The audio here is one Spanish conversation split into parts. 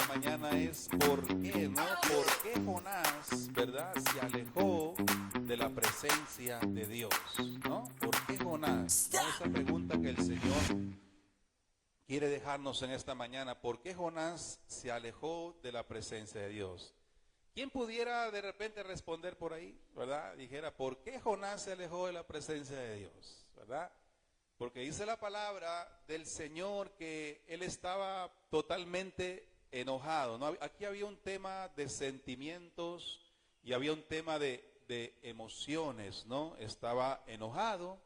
mañana es ¿por qué, no? ¿Por qué Jonás, verdad, se alejó de la presencia de Dios, ¿no? ¿Por qué Jonás? ¿No? Esa pregunta que el Señor quiere dejarnos en esta mañana. ¿Por qué Jonás se alejó de la presencia de Dios? ¿Quién pudiera de repente responder por ahí, verdad? Dijera, ¿por qué Jonás se alejó de la presencia de Dios, verdad? Porque dice la palabra del Señor que él estaba totalmente enojado, ¿no? Aquí había un tema de sentimientos y había un tema de emociones, ¿no? Estaba enojado,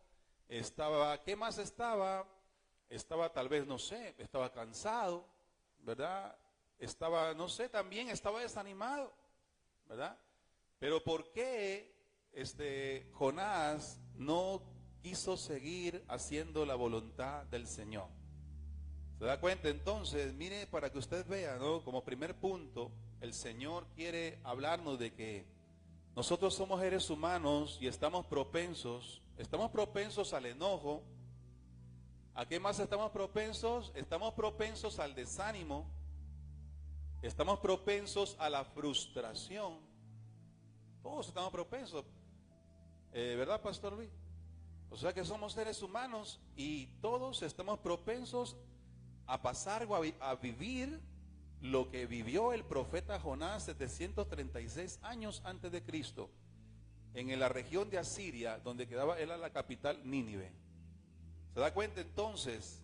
¿qué más estaba? Estaba tal vez, no sé, estaba cansado, ¿verdad? Estaba, no sé, también estaba desanimado, ¿verdad? Pero ¿por qué Jonás no quiso seguir haciendo la voluntad del Señor? ¿Se da cuenta? Entonces, mire, para que usted vea, ¿no? Como primer punto, el Señor quiere hablarnos de que nosotros somos seres humanos y estamos propensos al enojo. ¿A qué más estamos propensos? Estamos propensos al desánimo, estamos propensos a la frustración. Todos estamos propensos, ¿verdad, Pastor Luis? O sea que somos seres humanos y todos estamos propensos a pasar o a vivir lo que vivió el profeta Jonás 736 años antes de Cristo, en la región de Asiria, donde quedaba era la capital Nínive. ¿Se da cuenta entonces?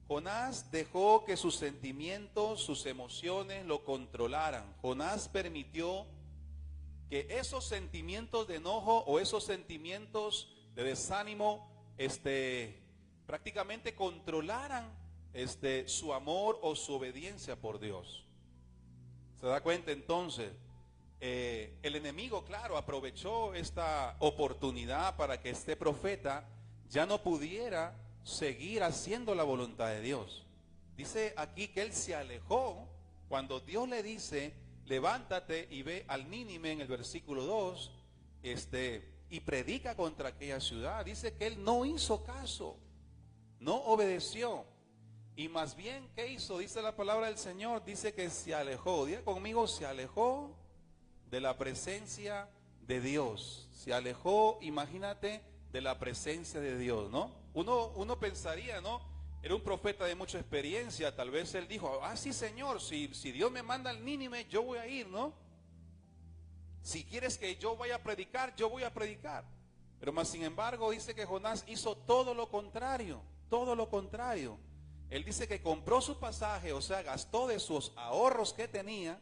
Jonás dejó que sus sentimientos, sus emociones lo controlaran. Jonás permitió que esos sentimientos de enojo o esos sentimientos de desánimo, prácticamente controlaran su amor o su obediencia por Dios. ¿Se da cuenta entonces? El enemigo, claro, aprovechó esta oportunidad para que este profeta ya no pudiera seguir haciendo la voluntad de Dios. Dice aquí que él se alejó cuando Dios le dice, levántate y ve al Nínive en el versículo 2, y predica contra aquella ciudad. Dice que él no hizo caso, no obedeció. Y más bien, ¿qué hizo? Dice la palabra del Señor, dice que se alejó. Diga conmigo, se alejó de la presencia de Dios. Se alejó, imagínate, de la presencia de Dios, ¿no? Uno pensaría, ¿no? Era un profeta de mucha experiencia, tal vez él dijo, sí Señor, si Dios me manda al Nínive, yo voy a ir, ¿no? Si quieres que yo vaya a predicar, yo voy a predicar. Pero más sin embargo dice que Jonás hizo todo lo contrario, todo lo contrario. Él dice que compró su pasaje, o sea, gastó de sus ahorros que tenía,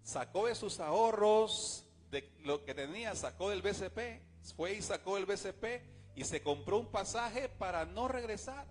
sacó de sus ahorros, de lo que tenía, sacó del BCP, fue y sacó el BCP y se compró un pasaje para no regresar.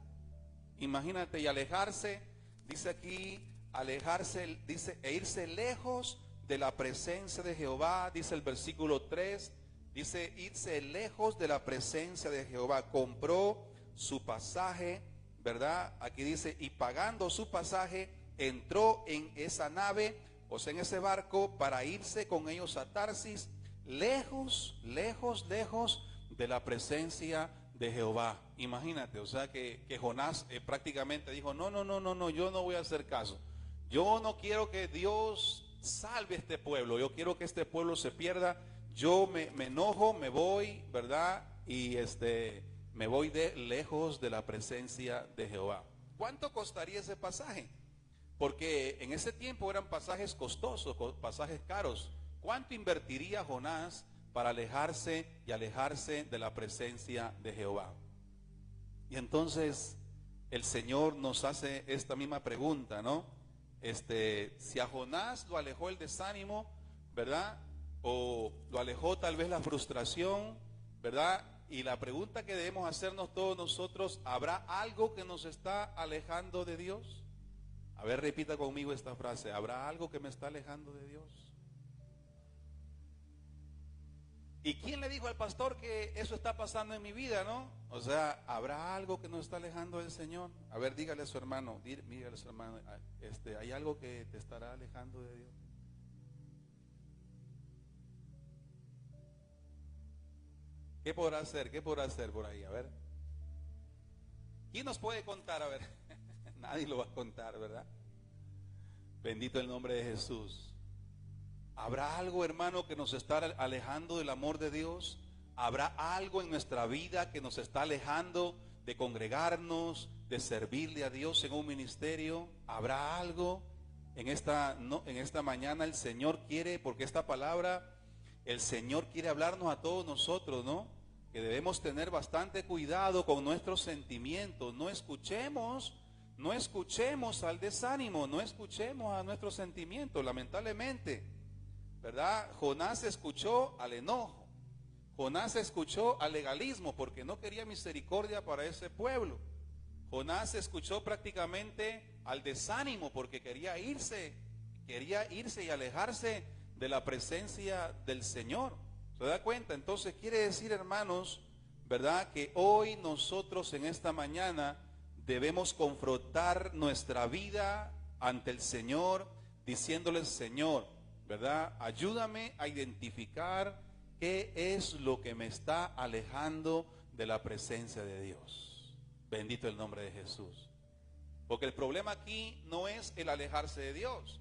Imagínate, y alejarse, dice aquí, alejarse, dice, e irse lejos de la presencia de Jehová, dice el versículo 3, dice, irse lejos de la presencia de Jehová. Compró su pasaje, ¿verdad? Aquí dice, y pagando su pasaje, entró en esa nave, o sea, en ese barco, para irse con ellos a Tarsis, lejos, lejos, lejos de la presencia de Jehová. Imagínate, o sea que Jonás prácticamente dijo, no, yo no voy a hacer caso. Yo no quiero que Dios salve a este pueblo, yo quiero que este pueblo se pierda. Yo me enojo, me voy, ¿verdad? Y me voy de lejos de la presencia de Jehová. ¿Cuánto costaría ese pasaje? Porque en ese tiempo eran pasajes costosos, pasajes caros. ¿Cuánto invertiría Jonás para alejarse de la presencia de Jehová? Y entonces el Señor nos hace esta misma pregunta, ¿no? Si a Jonás lo alejó el desánimo, ¿verdad? O lo alejó tal vez la frustración, ¿verdad? Y la pregunta que debemos hacernos todos nosotros, ¿habrá algo que nos está alejando de Dios? A ver, repita conmigo esta frase, ¿habrá algo que me está alejando de Dios? ¿Y quién le dijo al pastor que eso está pasando en mi vida, no? O sea, ¿habrá algo que nos está alejando del Señor? A ver, dígale a su hermano, dígale a su hermano, ¿hay algo que te estará alejando de Dios? ¿Qué podrá hacer? ¿Qué podrá hacer por ahí? A ver. ¿Quién nos puede contar? A ver. Nadie lo va a contar, ¿verdad? Bendito el nombre de Jesús. ¿Habrá algo, hermano, que nos está alejando del amor de Dios? ¿Habrá algo en nuestra vida que nos está alejando de congregarnos, de servirle a Dios en un ministerio? ¿Habrá algo? En esta mañana el Señor quiere, porque esta palabra, el Señor quiere hablarnos a todos nosotros, ¿no? Que debemos tener bastante cuidado con nuestros sentimientos. No escuchemos al desánimo, no escuchemos a nuestros sentimientos, lamentablemente, ¿verdad? Jonás escuchó al enojo, Jonás escuchó al legalismo porque no quería misericordia para ese pueblo. Jonás escuchó prácticamente al desánimo porque quería irse y alejarse de la presencia del Señor. ¿Se da cuenta? Entonces quiere decir, hermanos, ¿verdad? Que hoy nosotros en esta mañana debemos confrontar nuestra vida ante el Señor, diciéndole: Señor, ¿verdad? Ayúdame a identificar qué es lo que me está alejando de la presencia de Dios. Bendito el nombre de Jesús. Porque el problema aquí no es el alejarse de Dios.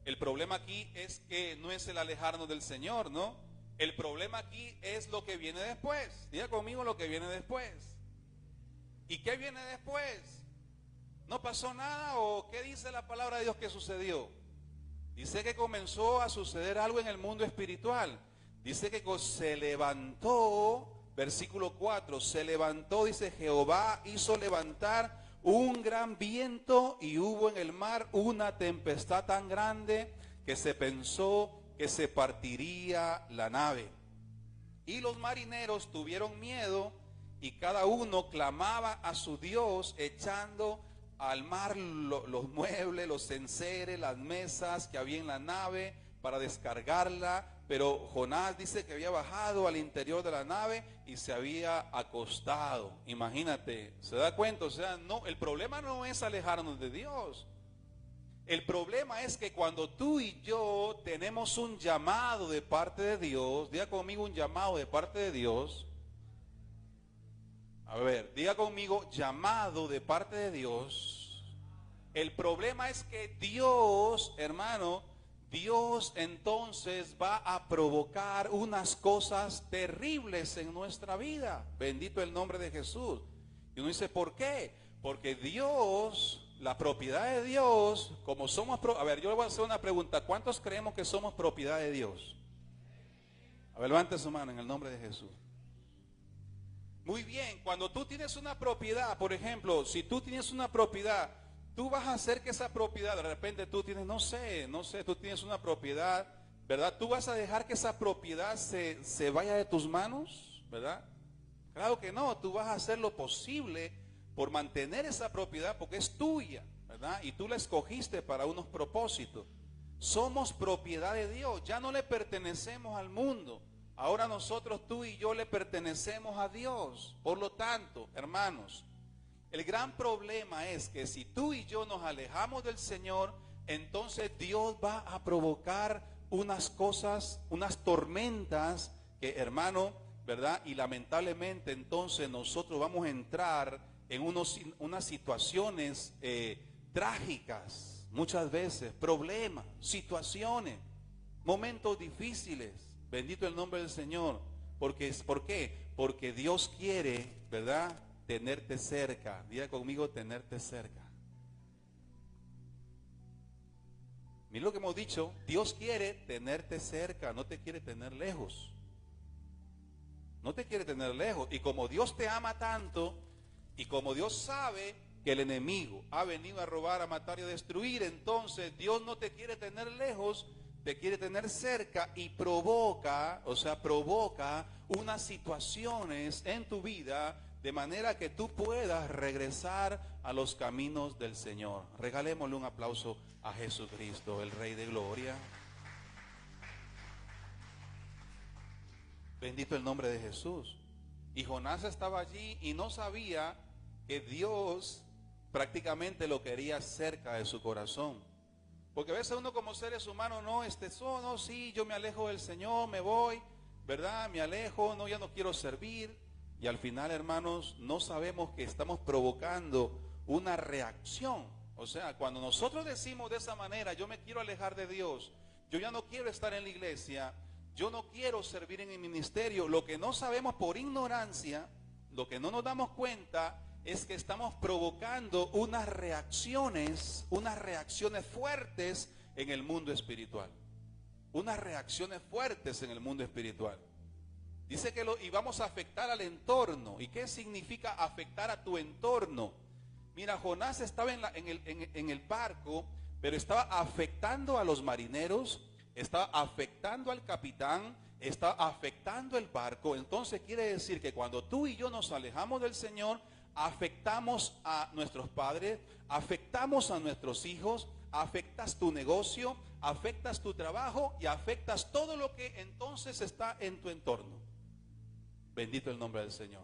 El problema aquí es que no es el alejarnos del Señor, ¿no? El problema aquí es lo que viene después. Diga conmigo lo que viene después. ¿Y qué viene después? ¿No pasó nada o qué dice la palabra de Dios que sucedió? Dice que comenzó a suceder algo en el mundo espiritual. Dice que se levantó, versículo 4, se levantó, dice: Jehová hizo levantar un gran viento y hubo en el mar una tempestad tan grande que se pensó que se partiría la nave. Y los marineros tuvieron miedo y cada uno clamaba a su Dios, echando al mar los muebles, los enseres, las mesas que había en la nave para descargarla. Pero Jonás dice que había bajado al interior de la nave y se había acostado. Imagínate, ¿se da cuenta? O sea, no, el problema no es alejarnos de Dios. El problema es que cuando tú y yo tenemos un llamado de parte de Dios, diga conmigo un llamado de parte de Dios. A ver, diga conmigo llamado de parte de Dios. El problema es que Dios, hermano, Dios entonces va a provocar unas cosas terribles en nuestra vida. Bendito el nombre de Jesús. Y uno dice, ¿por qué? Porque Dios, la propiedad de Dios, como somos... A ver, yo le voy a hacer una pregunta. ¿Cuántos creemos que somos propiedad de Dios? A ver, levante su mano en el nombre de Jesús. Muy bien, cuando tú tienes una propiedad, por ejemplo, si tú tienes una propiedad, tú vas a hacer que esa propiedad, de repente tú tienes, no sé, tú tienes una propiedad, ¿verdad? Tú vas a dejar que esa propiedad se vaya de tus manos, ¿verdad? Claro que no, tú vas a hacer lo posible por mantener esa propiedad porque es tuya, ¿verdad? Y tú la escogiste para unos propósitos. Somos propiedad de Dios, ya no le pertenecemos al mundo. Ahora nosotros, tú y yo, le pertenecemos a Dios. Por lo tanto, hermanos, el gran problema es que si tú y yo nos alejamos del Señor, entonces Dios va a provocar unas cosas, unas tormentas que, hermano, ¿verdad? Y lamentablemente entonces nosotros vamos a entrar en unas situaciones trágicas, muchas veces, problemas, situaciones, momentos difíciles. Bendito el nombre del Señor. ¿Por qué? Porque Dios quiere, ¿verdad?, tenerte cerca. Diga conmigo, tenerte cerca. Mira lo que hemos dicho. Dios quiere tenerte cerca, no te quiere tener lejos. No te quiere tener lejos. Y como Dios te ama tanto, y como Dios sabe que el enemigo ha venido a robar, a matar y a destruir, entonces Dios no te quiere tener lejos, te quiere tener cerca y provoca unas situaciones en tu vida de manera que tú puedas regresar a los caminos del Señor. Regalémosle un aplauso a Jesucristo, el Rey de Gloria. Bendito el nombre de Jesús. Y Jonás estaba allí y no sabía que Dios prácticamente lo quería cerca de su corazón. Porque a veces uno como seres humanos, sí, yo me alejo del Señor, me voy, ¿verdad? Me alejo, no, ya no quiero servir. Y al final, hermanos, no sabemos que estamos provocando una reacción O sea, cuando nosotros decimos de esa manera, yo me quiero alejar de Dios, yo ya no quiero estar en la iglesia, yo no quiero servir en el ministerio, lo que no sabemos por ignorancia, lo que no nos damos cuenta es que estamos provocando unas reacciones fuertes en el mundo espiritual. Unas reacciones fuertes en el mundo espiritual. Dice que y vamos a afectar al entorno. ¿Y qué significa afectar a tu entorno? Mira, Jonás estaba en el barco, pero estaba afectando a los marineros, estaba afectando al capitán, estaba afectando el barco. Entonces quiere decir que cuando tú y yo nos alejamos del Señor, afectamos a nuestros padres, afectamos a nuestros hijos, afectas tu negocio, afectas tu trabajo y afectas todo lo que entonces está en tu entorno. Bendito el nombre del Señor.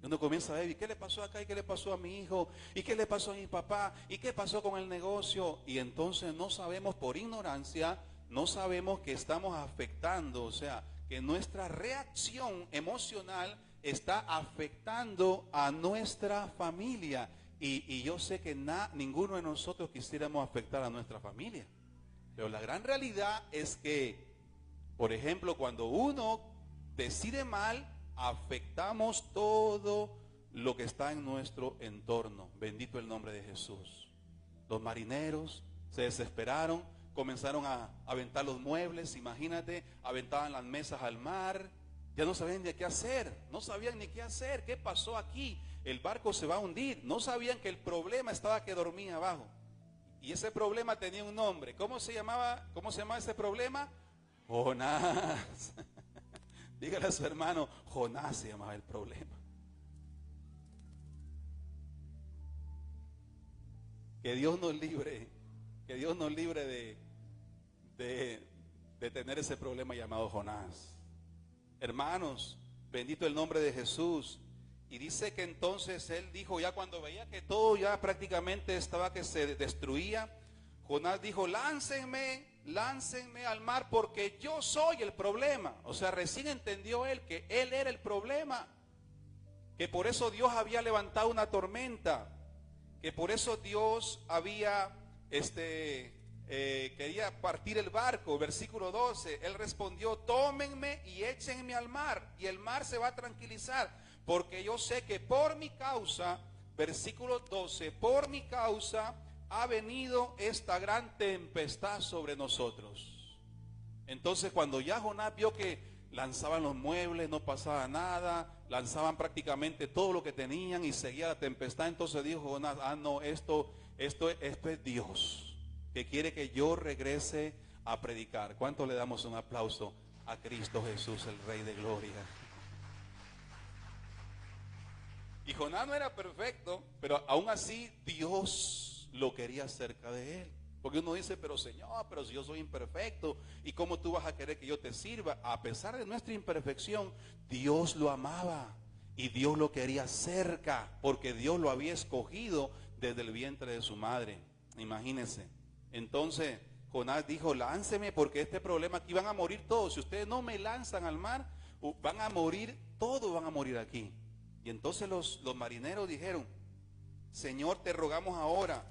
Uno comienza a ver, ¿y qué le pasó acá? ¿Y qué le pasó a mi hijo? ¿Y qué le pasó a mi papá? ¿Y qué pasó con el negocio? Y entonces no sabemos, por ignorancia, no sabemos que estamos afectando, o sea, que nuestra reacción emocional está afectando a nuestra familia. Y yo sé que ninguno de nosotros quisiéramos afectar a nuestra familia. Pero la gran realidad es que, por ejemplo, cuando uno decide mal, afectamos todo lo que está en nuestro entorno. Bendito el nombre de Jesús. Los marineros se desesperaron, comenzaron a aventar los muebles, imagínate, aventaban las mesas al mar, ya no sabían ni qué hacer, no sabían ni qué hacer. ¿Qué pasó aquí? El barco se va a hundir. No sabían que el problema estaba que dormía abajo. Y ese problema tenía un nombre. ¿Cómo se llamaba ese problema? Jonás. Dígale a su hermano, Jonás se llamaba el problema. Que Dios nos libre de tener ese problema llamado Jonás. Hermanos, bendito el nombre de Jesús. Y dice que entonces él dijo, ya cuando veía que todo ya prácticamente estaba que se destruía, Jonás dijo, láncenme al mar porque yo soy el problema. O sea, recién entendió él que él era el problema, que por eso Dios había levantado una tormenta, que por eso Dios había quería partir el barco. Versículo 12, él respondió, tómenme y échenme al mar y el mar se va a tranquilizar, porque yo sé que por mi causa, versículo 12, por mi causa ha venido esta gran tempestad sobre nosotros. Entonces cuando ya Jonás vio que lanzaban los muebles, no pasaba nada, lanzaban prácticamente todo lo que tenían y seguía la tempestad, entonces dijo Jonás, no, esto es Dios, que quiere que yo regrese a predicar. ¿Cuánto le damos un aplauso a Cristo Jesús, el Rey de Gloria? Y Jonás no era perfecto, pero aún así Dios lo quería cerca de él. Porque uno dice, pero Señor, pero si yo soy imperfecto, ¿y cómo tú vas a querer que yo te sirva? A pesar de nuestra imperfección, Dios lo amaba y Dios lo quería cerca, porque Dios lo había escogido desde el vientre de su madre. Imagínense. Entonces Jonás dijo, lánceme, porque este problema aquí van a morir todos. Si ustedes no me lanzan al mar, van a morir, todos van a morir aquí. Y entonces los marineros dijeron, Señor, te rogamos ahora,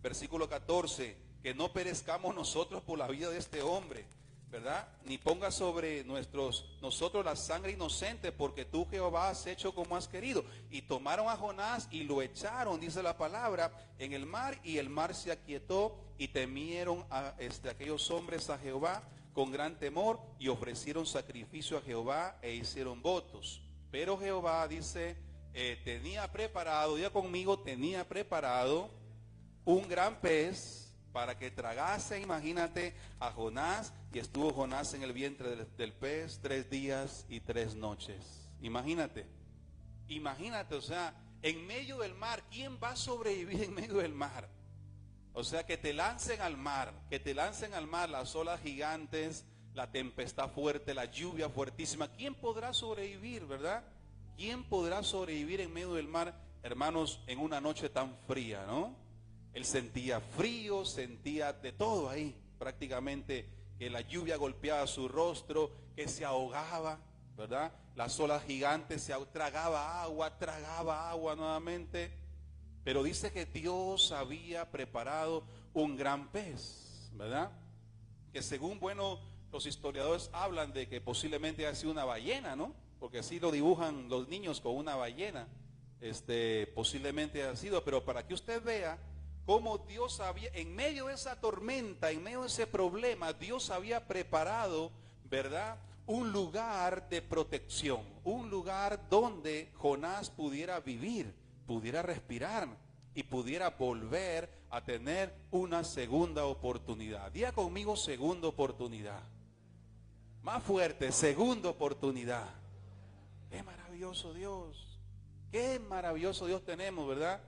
versículo 14, que no perezcamos nosotros por la vida de este hombre, ¿verdad? Ni ponga sobre nosotros la sangre inocente, porque tú, Jehová, has hecho como has querido. Y tomaron a Jonás y lo echaron, dice la palabra, en el mar, y el mar se aquietó, y temieron aquellos hombres a Jehová con gran temor, y ofrecieron sacrificio a Jehová e hicieron votos. Pero Jehová, dice, tenía preparado un gran pez para que tragase, imagínate, a Jonás. Y estuvo Jonás en el vientre del pez 3 días y 3 noches. Imagínate, o sea, en medio del mar, ¿quién va a sobrevivir en medio del mar? O sea, que te lancen al mar, las olas gigantes, la tempestad fuerte, la lluvia fuertísima. ¿Quién podrá sobrevivir, verdad? ¿Quién podrá sobrevivir en medio del mar, hermanos, en una noche tan fría, no? Él sentía frío, sentía de todo ahí, prácticamente, que la lluvia golpeaba su rostro, que se ahogaba, ¿verdad? Las olas gigantes tragaba agua nuevamente. Pero dice que Dios había preparado un gran pez, ¿verdad? Que según, bueno, los historiadores hablan de que posiblemente ha sido una ballena, ¿no? Porque así lo dibujan los niños con una ballena. Posiblemente ha sido, pero para que usted vea cómo Dios había, en medio de esa tormenta, en medio de ese problema, Dios había preparado, ¿verdad?, un lugar de protección, un lugar donde Jonás pudiera vivir, pudiera respirar y pudiera volver a tener una segunda oportunidad. Diga conmigo, segunda oportunidad. Más fuerte, segunda oportunidad. Qué maravilloso Dios. Qué maravilloso Dios tenemos, ¿verdad?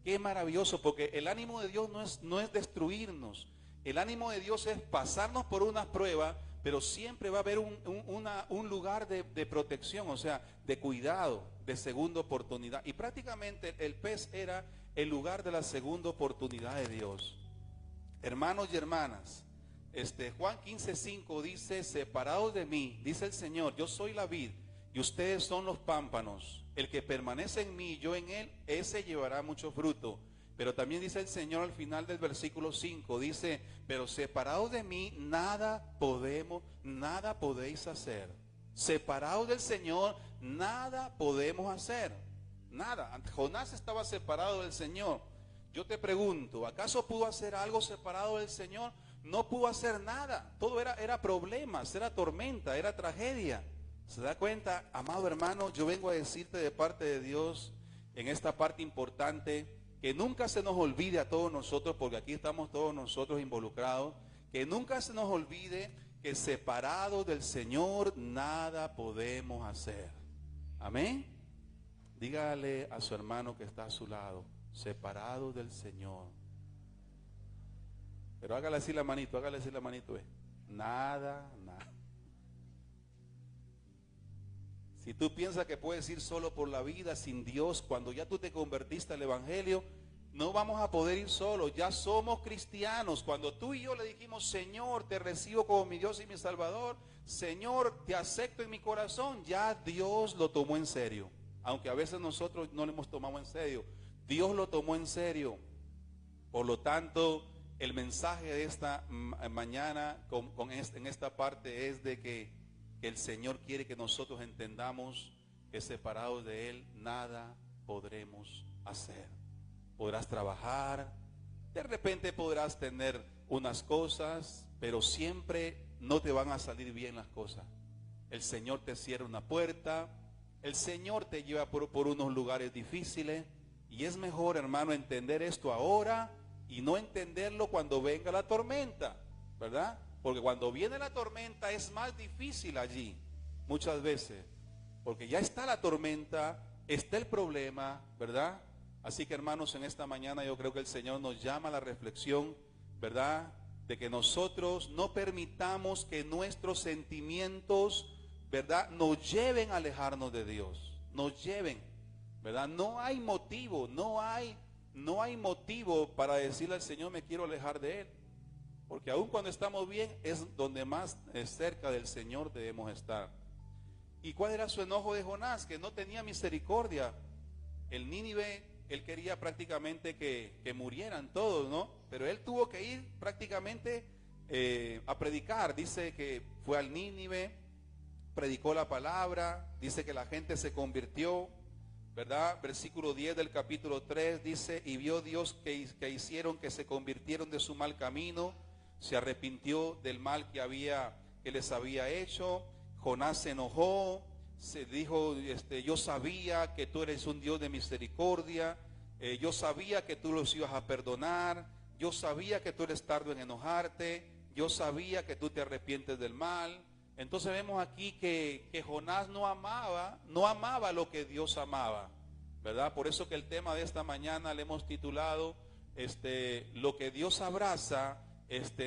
Qué maravilloso, porque el ánimo de Dios no es destruirnos. El ánimo de Dios es pasarnos por unas pruebas, pero siempre va a haber un lugar de protección, o sea, de cuidado, de segunda oportunidad. Y prácticamente el pez era el lugar de la segunda oportunidad de Dios. Hermanos y hermanas, Juan 15:5 dice: separados de mí, dice el Señor, yo soy la vid y ustedes son los pámpanos. El que permanece en mí y yo en él, ese llevará mucho fruto. Pero también dice el Señor al final del versículo 5, dice: pero separados de mí, nada podéis hacer. Separados del Señor, nada podemos hacer. Nada. Jonás estaba separado del Señor. Yo te pregunto, ¿acaso pudo hacer algo separado del Señor? No pudo hacer nada. Todo era problemas, era tormenta, era tragedia. ¿Se da cuenta? Amado hermano, yo vengo a decirte de parte de Dios en esta parte importante, que nunca se nos olvide a todos nosotros, porque aquí estamos todos nosotros involucrados, que nunca se nos olvide que separados del Señor nada podemos hacer. Amén. Dígale a su hermano que está a su lado: separados del Señor. Pero hágale así la manito, ¿ve? Nada. Si tú piensas que puedes ir solo por la vida sin Dios, cuando ya tú te convertiste al Evangelio, no vamos a poder ir solos. Ya somos cristianos. Cuando tú y yo le dijimos: Señor, te recibo como mi Dios y mi Salvador, Señor, te acepto en mi corazón, ya Dios lo tomó en serio. Aunque a veces nosotros no lo hemos tomado en serio, Dios lo tomó en serio. Por lo tanto, el mensaje de esta mañana en esta parte es de que el Señor quiere que nosotros entendamos que separados de Él nada podremos hacer. Podrás trabajar, de repente podrás tener unas cosas, pero siempre no te van a salir bien las cosas. El Señor te cierra una puerta, el Señor te lleva por unos lugares difíciles, y es mejor, hermano, entender esto ahora y no entenderlo cuando venga la tormenta, ¿verdad? Porque cuando viene la tormenta es más difícil allí, muchas veces, porque ya está la tormenta, está el problema, ¿verdad? Así que, hermanos, en esta mañana yo creo que el Señor nos llama a la reflexión, ¿verdad?, de que nosotros no permitamos que nuestros sentimientos, ¿verdad?, nos lleven a alejarnos de Dios, nos lleven, ¿verdad? No hay motivo, no hay motivo para decirle al Señor: me quiero alejar de Él. Porque aun cuando estamos bien, es donde más cerca del Señor debemos estar. ¿Y cuál era su enojo de Jonás? Que no tenía misericordia. El Nínive, él quería prácticamente que murieran todos, ¿no? Pero él tuvo que ir prácticamente a predicar. Dice que fue al Nínive, predicó la palabra, dice que la gente se convirtió, ¿verdad? Versículo 10 del capítulo 3 dice: y vio Dios que hicieron que se convirtieron de su mal camino, se arrepintió del mal que les había hecho. Jonás se enojó, se dijo: yo sabía que tú eres un Dios de misericordia, yo sabía que tú los ibas a perdonar, yo sabía que tú eres tardo en enojarte, yo sabía que tú te arrepientes del mal. Entonces vemos aquí que Jonás no amaba lo que Dios amaba, ¿verdad? Por eso que el tema de esta mañana le hemos titulado lo que Dios abraza,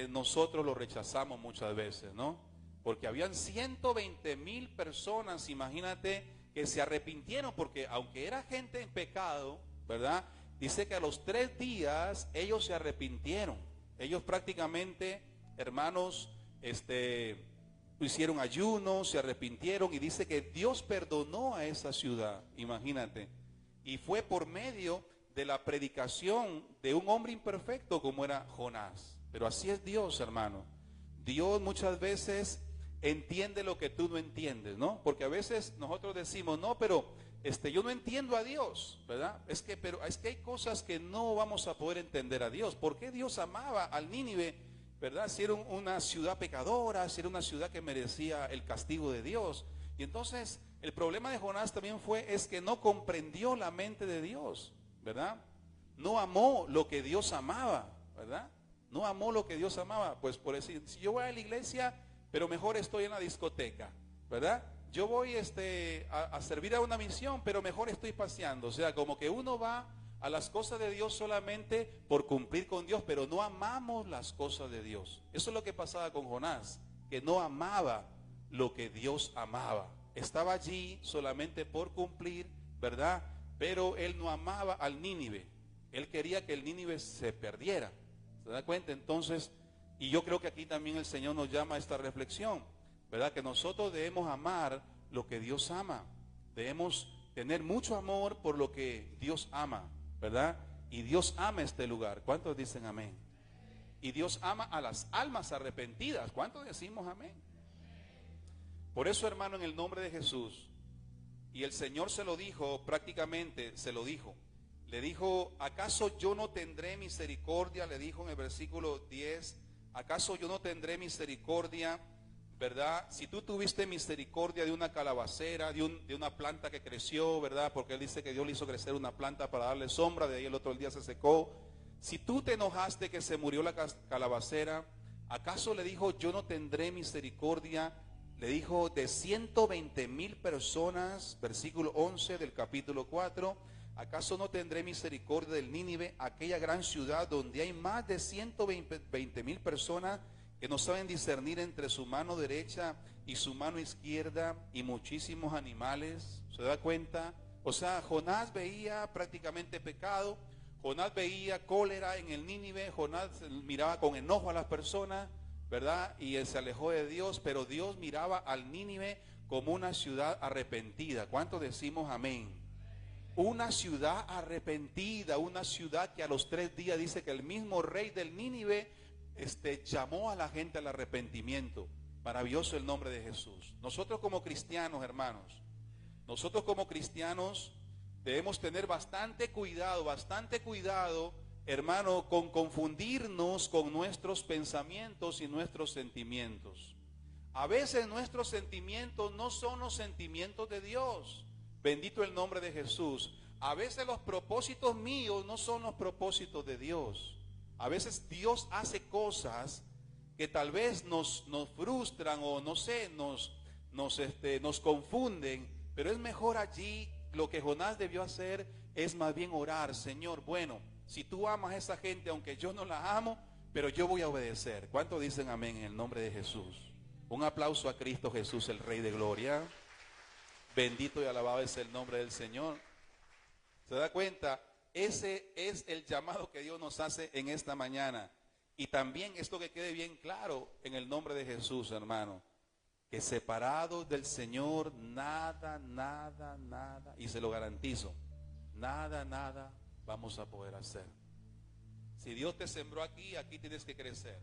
nosotros lo rechazamos muchas veces, ¿no? Porque habían 120,000 personas, imagínate, que se arrepintieron, porque aunque era gente en pecado, ¿verdad?, dice que a los 3 días ellos se arrepintieron. Ellos prácticamente, hermanos, hicieron ayuno, se arrepintieron, y dice que Dios perdonó a esa ciudad, imagínate. Y fue por medio de la predicación de un hombre imperfecto como era Jonás. Pero así es Dios, hermano. Dios muchas veces entiende lo que tú no entiendes, ¿no? Porque a veces nosotros decimos, no, pero yo no entiendo a Dios, ¿verdad? Es que hay cosas que no vamos a poder entender a Dios. ¿Por qué Dios amaba al Nínive, verdad? Si era una ciudad pecadora, si era una ciudad que merecía el castigo de Dios. Y entonces el problema de Jonás también es que no comprendió la mente de Dios, ¿verdad? No amó lo que Dios amaba, ¿verdad? No amó lo que Dios amaba. Pues por decir, si yo voy a la iglesia, pero mejor estoy en la discoteca, ¿verdad? Yo voy a servir a una misión, pero mejor estoy paseando. O sea, como que uno va a las cosas de Dios solamente por cumplir con Dios, pero no amamos las cosas de Dios. Eso es lo que pasaba con Jonás, que no amaba lo que Dios amaba. Estaba allí solamente por cumplir, ¿verdad? Pero él no amaba al Nínive. Él quería que el Nínive se perdiera. ¿Se da cuenta? Entonces, y yo creo que aquí también el Señor nos llama a esta reflexión, ¿verdad? Que nosotros debemos amar lo que Dios ama. Debemos tener mucho amor por lo que Dios ama, ¿verdad? Y Dios ama este lugar. ¿Cuántos dicen amén? Y Dios ama a las almas arrepentidas. ¿Cuántos decimos amén? Por eso, hermano, en el nombre de Jesús, y el Señor se lo dijo, prácticamente se lo dijo. Le dijo, ¿acaso yo no tendré misericordia? Le dijo en el versículo 10, ¿acaso yo no tendré misericordia? ¿Verdad? Si tú tuviste misericordia de una calabacera, de una planta que creció, ¿verdad? Porque él dice que Dios le hizo crecer una planta para darle sombra, de ahí el otro día se secó. Si tú te enojaste que se murió la calabacera, ¿acaso le dijo, yo no tendré misericordia? Le dijo de 120,000 personas, versículo 11 del capítulo 4, ¿acaso no tendré misericordia del Nínive, aquella gran ciudad donde hay más de 120,000 personas que no saben discernir entre su mano derecha y su mano izquierda y muchísimos animales? ¿Se da cuenta? O sea, Jonás veía prácticamente pecado, Jonás veía cólera en el Nínive, Jonás miraba con enojo a las personas, ¿verdad? Y él se alejó de Dios, pero Dios miraba al Nínive como una ciudad arrepentida. ¿Cuántos decimos amén? Una ciudad arrepentida, una ciudad que a los 3 días dice que el mismo rey del Nínive llamó a la gente al arrepentimiento. Maravilloso el nombre de Jesús. Nosotros como cristianos, hermanos, nosotros como cristianos debemos tener bastante cuidado, hermano, con confundirnos con nuestros pensamientos y nuestros sentimientos. A veces nuestros sentimientos no son los sentimientos de Dios. Bendito el nombre de Jesús. A veces los propósitos míos no son los propósitos de Dios. A veces Dios hace cosas que tal vez nos frustran o no sé, nos confunden, pero es mejor allí. Lo que Jonás debió hacer es más bien orar, Señor, bueno, si tú amas a esa gente, aunque yo no la amo, pero yo voy a obedecer. ¿Cuántos dicen amén en el nombre de Jesús? Un aplauso a Cristo Jesús, el Rey de Gloria. Bendito y alabado es el nombre del Señor. ¿Se da cuenta? Ese es el llamado que Dios nos hace en esta mañana. Y también esto que quede bien claro en el nombre de Jesús, hermano, que separados del Señor, nada, y se lo garantizo, nada vamos a poder hacer. Si Dios te sembró aquí, aquí tienes que crecer.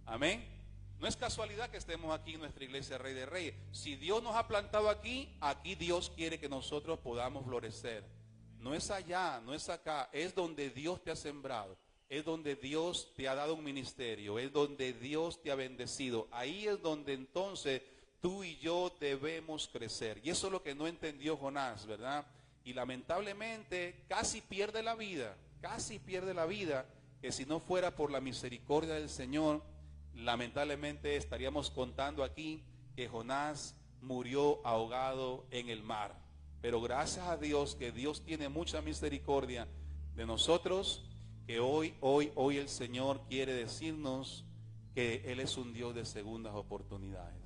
Amén. No es casualidad que estemos aquí en nuestra iglesia Rey de Reyes. Si Dios nos ha plantado aquí, aquí Dios quiere que nosotros podamos florecer. No es allá, no es acá, es donde Dios te ha sembrado. Es donde Dios te ha dado un ministerio, es donde Dios te ha bendecido. Ahí es donde entonces tú y yo debemos crecer. Y eso es lo que no entendió Jonás, ¿verdad? Y lamentablemente casi pierde la vida, que si no fuera por la misericordia del Señor, lamentablemente estaríamos contando aquí que Jonás murió ahogado en el mar. Pero gracias a Dios, que Dios tiene mucha misericordia de nosotros, que hoy el Señor quiere decirnos que Él es un Dios de segundas oportunidades.